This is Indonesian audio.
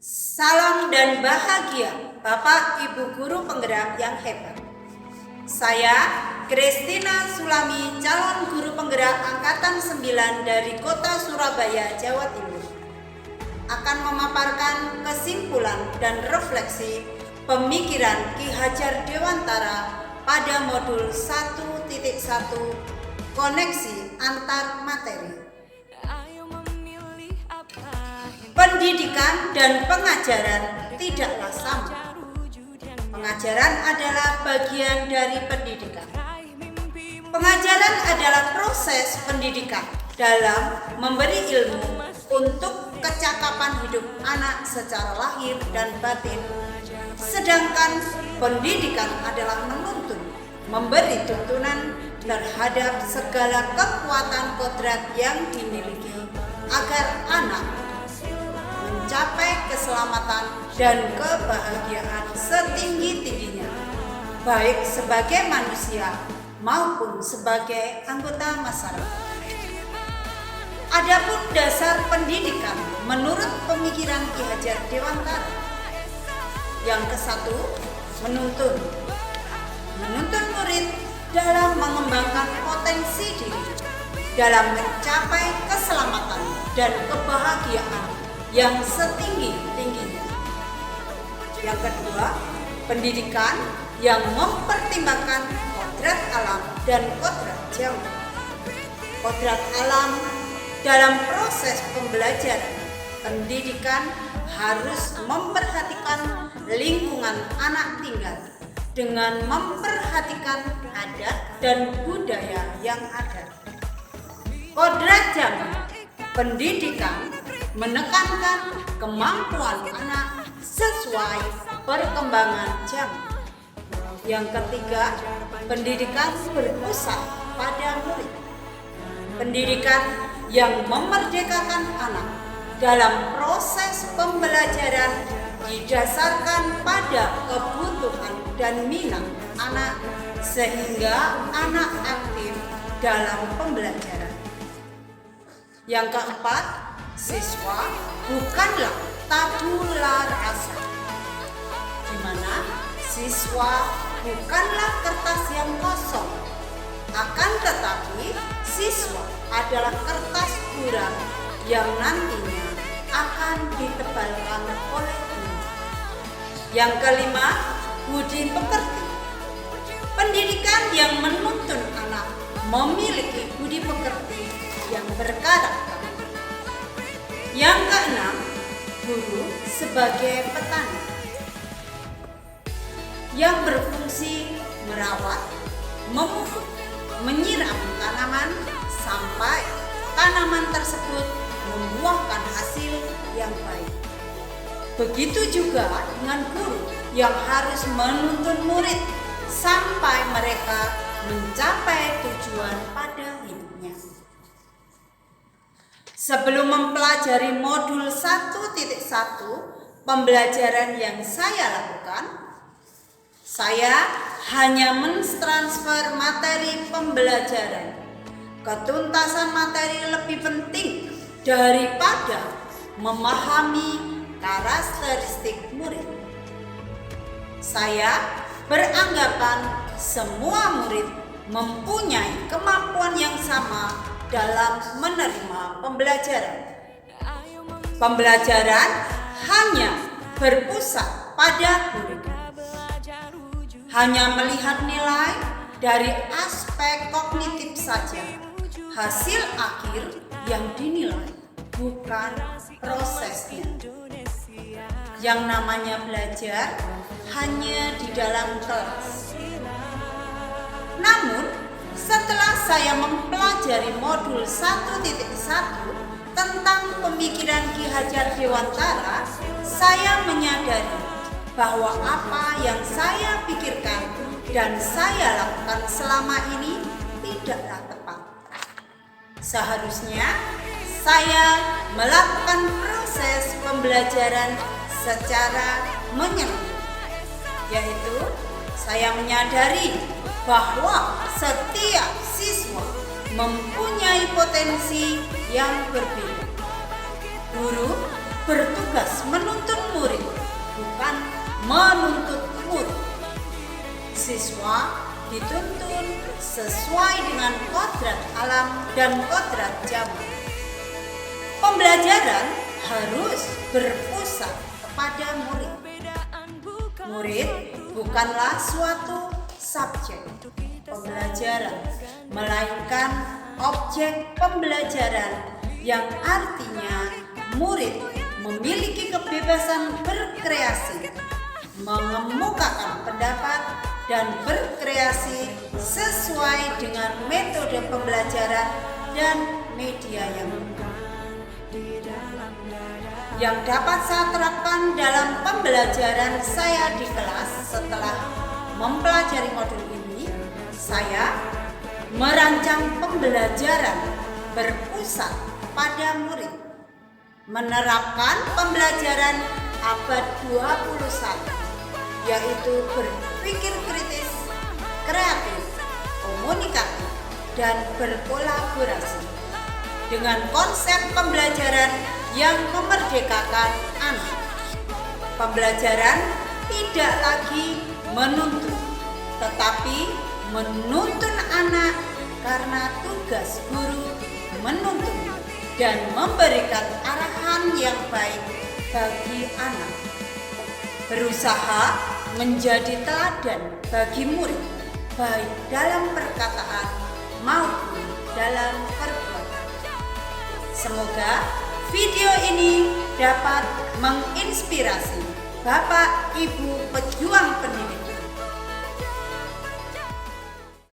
Salam dan bahagia Bapak Ibu Guru Penggerak yang hebat. Saya Christina Sulami, calon guru penggerak Angkatan 9 dari Kota Surabaya, Jawa Timur, akan memaparkan kesimpulan dan refleksi pemikiran Ki Hajar Dewantara pada modul 1.1 koneksi antar materi. Pendidikan dan pengajaran tidaklah sama. Pengajaran adalah bagian dari pendidikan. Pengajaran adalah proses pendidikan dalam memberi ilmu untuk kecakapan hidup anak secara lahir dan batin. Sedangkan pendidikan adalah menuntun, memberi tuntunan terhadap segala kekuatan kodrat yang dimiliki agar anak mencapai keselamatan dan kebahagiaan setinggi-tingginya, baik sebagai manusia maupun sebagai anggota masyarakat. Adapun dasar pendidikan menurut pemikiran Ki Hajar Dewantara, yang ke-1, menuntun murid dalam mengembangkan potensi diri dalam mencapai keselamatan dan kebahagiaan yang setinggi-tingginya. Yang kedua, pendidikan yang mempertimbangkan kodrat alam dan kodrat zaman. Kodrat alam dalam proses pembelajaran pendidikan harus memperhatikan lingkungan anak tinggal dengan memperhatikan adat dan budaya yang ada. Kodrat zaman, pendidikan menekankan kemampuan anak sesuai perkembangan zaman. Yang ketiga, pendidikan berpusat pada murid. Pendidikan yang memerdekakan anak dalam proses pembelajaran didasarkan pada kebutuhan dan minat anak sehingga anak aktif dalam pembelajaran. Yang keempat, siswa bukanlah tabula rasa, di mana siswa bukanlah kertas yang kosong, akan tetapi siswa adalah kertas buram yang nantinya akan ditebalkan oleh guru. Yang kelima, budi pekerti. Pendidikan yang menuntun anak memiliki budi pekerti yang berkarakter. Yang keenam, guru sebagai petani yang berfungsi merawat, memupuk, menyiram tanaman sampai tanaman tersebut membuahkan hasil yang baik. Begitu juga dengan guru yang harus menuntun murid sampai mereka mencapai tujuan pada hidupnya. Sebelum mempelajari modul 1.1 pembelajaran yang saya lakukan, saya hanya mentransfer materi pembelajaran. Ketuntasan materi lebih penting daripada memahami karakteristik murid. Saya beranggapan semua murid mempunyai kemampuan yang sama dalam menerima pembelajaran. Pembelajaran hanya berpusat pada guru. Hanya melihat nilai dari aspek kognitif saja. Hasil akhir yang dinilai, bukan prosesnya. Yang namanya belajar hanya di dalam kelas. Namun, setelah saya mempelajari modul 1.1 tentang pemikiran Ki Hajar Dewantara, saya menyadari bahwa apa yang saya pikirkan dan saya lakukan selama ini tidaklah tepat. Seharusnya saya melakukan proses pembelajaran secara menyeluruh, yaitu saya menyadari bahwa setiap siswa mempunyai potensi yang berbeda. Guru bertugas menuntun murid, bukan menuntut murid. Siswa dituntun sesuai dengan kodrat alam dan kodrat zaman. Pembelajaran harus berpusat kepada murid. Murid bukanlah suatu subjek pembelajaran, melainkan objek pembelajaran, yang artinya murid memiliki kebebasan berkreasi, mengemukakan pendapat dan berkreasi sesuai dengan metode pembelajaran dan media yang dapat saya terapkan dalam pembelajaran saya di kelas. Setelah mempelajari modul ini, saya merancang pembelajaran berpusat pada murid, menerapkan pembelajaran abad 21, yaitu berpikir kritis, kreatif, komunikatif, dan berkolaborasi, dengan konsep pembelajaran yang memerdekakan anak. Pembelajaran tidak lagi menuntut, tetapi menuntun anak, karena tugas guru menuntun dan memberikan arahan yang baik bagi anak. Berusaha menjadi teladan bagi murid, baik dalam perkataan maupun dalam perbuatan. Semoga video ini dapat menginspirasi Bapak Ibu pejuang pendidikan